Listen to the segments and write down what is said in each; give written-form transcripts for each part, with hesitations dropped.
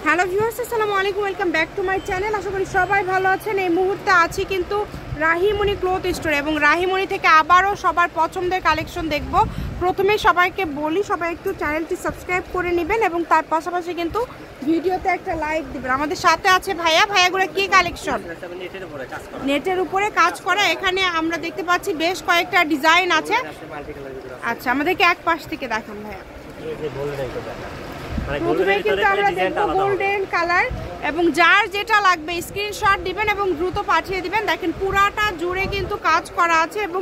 Hello viewers, আসসালামু আলাইকুম, welcome back to my channel. আশা করি সবাই ভালো আছেন। এই মুহূর্তে আছি কিন্তু রাহিমণি ক্লথ স্টোর এবং রাহিমণি থেকে আবারও সবার পছন্দের কালেকশন দেখব। প্রথমে সবাইকে বলি, সবাই একটু চ্যানেলটি সাবস্ক্রাইব করে নেবেন এবং তার পাশাপাশি কিন্তু ভিডিওতে একটা লাইক দিবেন। আমাদের সাথে আছে ভাইয়াগুলো কি কালেকশন? নেটের উপরে কাজ করা। এখানে আমরা দেখতে পাচ্ছি বেশ কয়েকটা ডিজাইন আছে। আচ্ছা, আমাদেরকে এক পাশ থেকে দেখান ভাইয়া। প্রথমে কিন্তু আমরা দেখবো গোল্ডেন কালার এবং যার যেটা লাগবে স্ক্রিনশট দিবেন এবং দ্রুত পাঠিয়ে দিবেন। দেখেন পুরাটা জুড়ে কিন্তু কাজ করা আছে এবং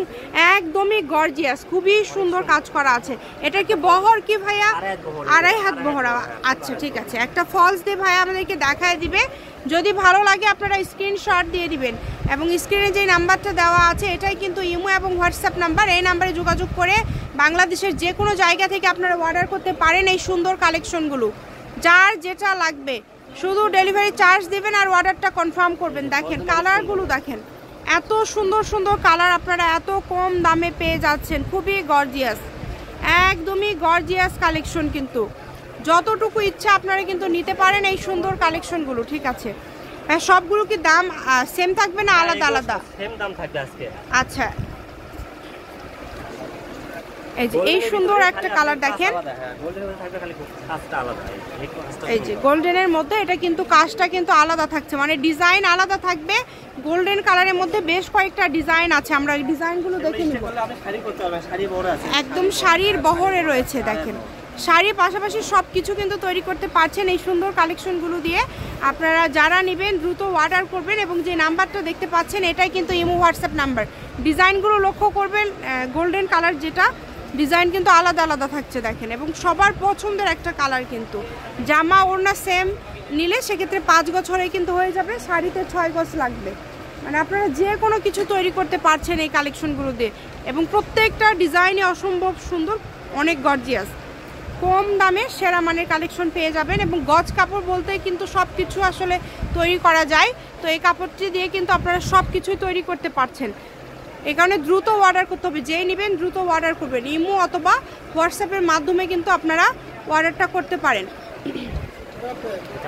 একদমই গর্জিয়াস, খুবই সুন্দর কাজ করা আছে। এটা কি বহর কি ভাইয়া? আড়াই হাত বহরা। আচ্ছা ঠিক আছে, একটা ফলস দিয়ে ভাইয়া আমাদেরকে দেখায় দিবে। যদি ভালো লাগে আপনারা স্ক্রিনশট দিয়ে দিবেন এবং স্ক্রিনে যে নাম্বারটা দেওয়া আছে এটাই কিন্তু ইমো এবং হোয়াটসঅ্যাপ নাম্বার। এই নাম্বারে যোগাযোগ করে বাংলাদেশের যে কোনো জায়গা থেকে আপনারা অর্ডার করতে পারেন এই সুন্দর কালেকশনগুলো। যার যেটা লাগবে শুধু ডেলিভারি চার্জ দিবেন আর অর্ডারটা কনফার্ম করবেন। দেখেন কালারগুলো, দেখেন এত সুন্দর সুন্দর কালার আপনারা এত কম দামে পেয়ে যাচ্ছেন। খুবই গর্জিয়াস, একদমই গর্জিয়াস কালেকশন। কিন্তু যতটুকু ইচ্ছা আপনারা কিন্তু নিতে পারেন এই সুন্দর কালেকশনগুলো। ঠিক আছে, সবগুলো কি দাম সেম থাকবে না আলাদা আলাদা? সেম দাম থাকবে আজকে। আচ্ছা, এই যে এই সুন্দর একটা কালার দেখেন, এই যে গোল্ডেনের মধ্যে এটা কিন্তু কাজটা কিন্তু আলাদা থাকছে, মানে ডিজাইন আলাদা থাকবে। গোল্ডেন কালারের মধ্যে বেশ কয়েকটা ডিজাইন আছে, আমরা এই ডিজাইনগুলো দেখে নিব। একদম শাড়ির বহরে রয়েছে। দেখেন শাড়ির পাশাপাশি সব কিছু কিন্তু তৈরি করতে পারছেন এই সুন্দর কালেকশনগুলো দিয়ে। আপনারা যারা নেবেন দ্রুত অর্ডার করবেন এবং যে নাম্বারটা দেখতে পাচ্ছেন এটাই কিন্তু ইমো হোয়াটসঅ্যাপ নাম্বার। ডিজাইনগুলো লক্ষ্য করবেন, গোল্ডেন কালার যেটা ডিজাইন কিন্তু আলাদা আলাদা থাকছে দেখেন, এবং সবার পছন্দের একটা কালার। কিন্তু জামা ওড়না সেম নিলে সেক্ষেত্রে 5 গজ হলে কিন্তু হয়ে যাবে, শাড়িতে 6 গজ লাগবে। মানে আপনারা যে কোনো কিছু তৈরি করতে পারছেন এই কালেকশনগুলো দিয়ে এবং প্রত্যেকটা ডিজাইনই অসম্ভব সুন্দর, অনেক গর্জিয়াস। কম দামে সেরা মানের কালেকশন পেয়ে যাবেন এবং গজ কাপড় বলতে কিন্তু সব কিছু আসলে তৈরি করা যায়। তো এই কাপড়টি দিয়ে কিন্তু আপনারা সব কিছুই তৈরি করতে পারছেন। এই কারণে দ্রুত অর্ডার করতে হবে, যেই নেবেন দ্রুত অর্ডার করবেন। ইমো অথবা হোয়াটসঅ্যাপের মাধ্যমে কিন্তু আপনারা অর্ডারটা করতে পারেন।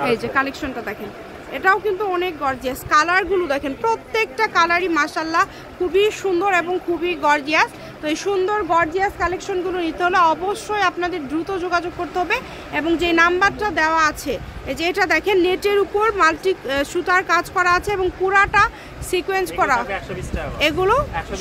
এই যে কালেকশনটা দেখেন, এটাও কিন্তু অনেক গর্জিয়াস। কালারগুলো দেখেন, প্রত্যেকটা কালারই মাশাআল্লাহ খুবই সুন্দর এবং খুবই গর্জিয়াস। তো এই সুন্দর গর্জিয়াস কালেকশনগুলো নিতে হলে অবশ্যই আপনাদের দ্রুত যোগাযোগ করতে হবে এবং যে নাম্বারটা দেওয়া আছে, এই যে এটা দেখেন নেটের উপর মাল্টি সুতার কাজ করা আছে এবং পুরাটা সিকোয়েন্স করা। এগুলো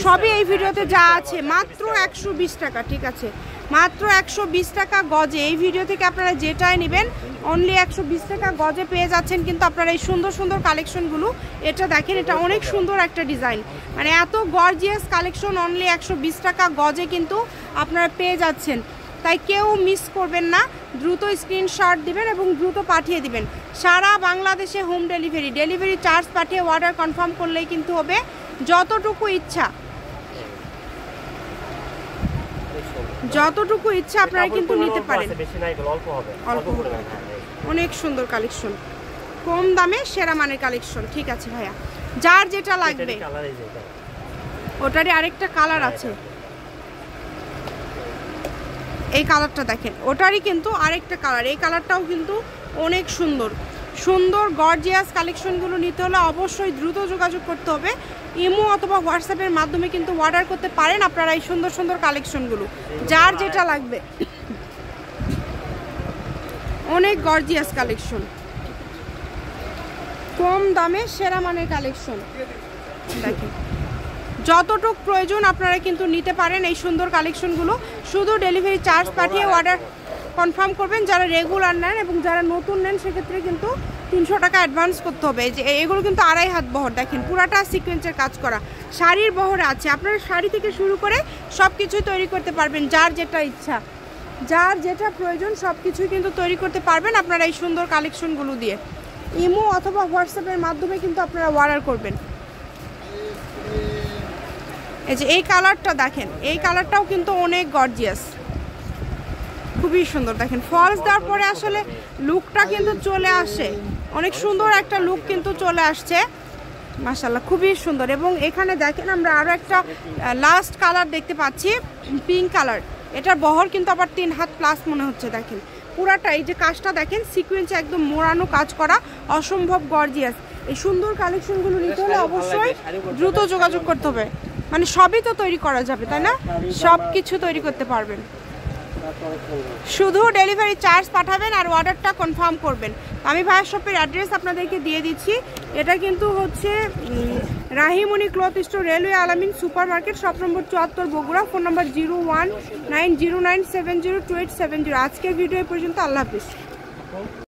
সবই এই ভিডিওতে যা আছে মাত্র 120 টাকা। ঠিক আছে, মাত্র 120 টাকা গজে। এই ভিডিও থেকে আপনারা যেটাই নেবেন অনলি 120 টাকা গজে পেয়ে যাচ্ছেন কিন্তু আপনারা এই সুন্দর সুন্দর কালেকশনগুলো। এটা দেখেন, এটা অনেক সুন্দর একটা ডিজাইন, মানে এত গর্জিয়াস কালেকশন অনলি 120 টাকা গজে কিন্তু আপনারা পেয়ে যাচ্ছেন। তাই কেউ মিস করবেন না, দ্রুত স্ক্রিনশট দিবেন এবং দ্রুত পাঠিয়ে দিবেন। সারা বাংলাদেশে হোম ডেলিভারি চার্জ পাঠিয়ে অর্ডার কনফার্ম করলেই কিন্তু হবে। যতটুকু ইচ্ছা আপনারা কিন্তু নিতে পারেন। অনেক সুন্দর কালেকশন, কম দামে সেরা মানের কালেকশন। ঠিক আছে ভাইয়া, যার যেটা লাগবে। ওটারই আরেকটা কালার আছে, এই কালারটা দেখেন, ওটারই কিন্তু আরেকটা কালার। এই কালারটাও কিন্তু অনেক সুন্দর সুন্দর গর্জিয়াস কালেকশনগুলো নিতে হলে অবশ্যই দ্রুত যোগাযোগ করতে হবে। ইমো অথবা হোয়াটসঅ্যাপের মাধ্যমে কিন্তু অর্ডার করতে পারেন আপনারা এই সুন্দর সুন্দর কালেকশনগুলো, যার যেটা লাগবে। অনেক গর্জিয়াস কালেকশন, কম দামে সেরা মানের কালেকশন। দেখেন যতটুক প্রয়োজন আপনারা কিন্তু নিতে পারেন এই সুন্দর কালেকশনগুলো। শুধু ডেলিভারি চার্জ পাঠিয়ে অর্ডার কনফার্ম করবেন যারা রেগুলার নেন, এবং যারা নতুন নেন সেক্ষেত্রে কিন্তু 300 টাকা অ্যাডভান্স করতে হবে। যে এগুলো কিন্তু আড়াই হাত বহর, দেখেন পুরাটা সিকোয়েন্সের কাজ করা শাড়ির বহরে আছে। আপনারা শাড়ি থেকে শুরু করে সব কিছুই তৈরি করতে পারবেন, যার যেটা ইচ্ছা, যার যেটা প্রয়োজন সব কিছুই কিন্তু তৈরি করতে পারবেন আপনারা এই সুন্দর কালেকশনগুলো দিয়ে। ইমো অথবা হোয়াটসঅ্যাপের মাধ্যমে কিন্তু আপনারা অর্ডার করবেন। এই যে এই কালারটা দেখেন, এই কালারটাও কিন্তু অনেক গর্জিয়াস, খুবই সুন্দর। দেখেন ফলস দেওয়ার পরে আসলে লুকটা কিন্তু চলে আসে, অনেক সুন্দর একটা লুক কিন্তু চলে আসছে মাশাআল্লাহ, খুবই সুন্দর। এবং এখানে দেখেন আমরা আরও একটা লাস্ট কালার দেখতে পাচ্ছি, পিঙ্ক কালার। এটার বহর কিন্তু আবার 3 হাত প্লাস মনে হচ্ছে। দেখেন পুরাটা এই যে কাজটা দেখেন সিকোয়েন্সে একদম মোড়ানো কাজ করা, অসম্ভব গর্জিয়াস। এই সুন্দর কালেকশনগুলো নিতে হলে অবশ্যই দ্রুত যোগাযোগ করতে হবে। মানে সবই তো তৈরি করা যাবে তাই না, সব কিছু তৈরি করতে পারবেন, শুধু ডেলিভারি চার্জ পাঠাবেন আর অর্ডারটা কনফার্ম করবেন। আমি ভাইয়ার শপের অ্যাড্রেস আপনাদেরকে দিয়ে দিচ্ছি। এটা কিন্তু হচ্ছে রাহিমণি ক্লথ স্টোর, রেলওয়ে আলামিন super market, shop number 74, Bogura. Phone নম্বর 0190970287। আজকের ভিডিও পর্যন্ত, আল্লাহ হাফিজ।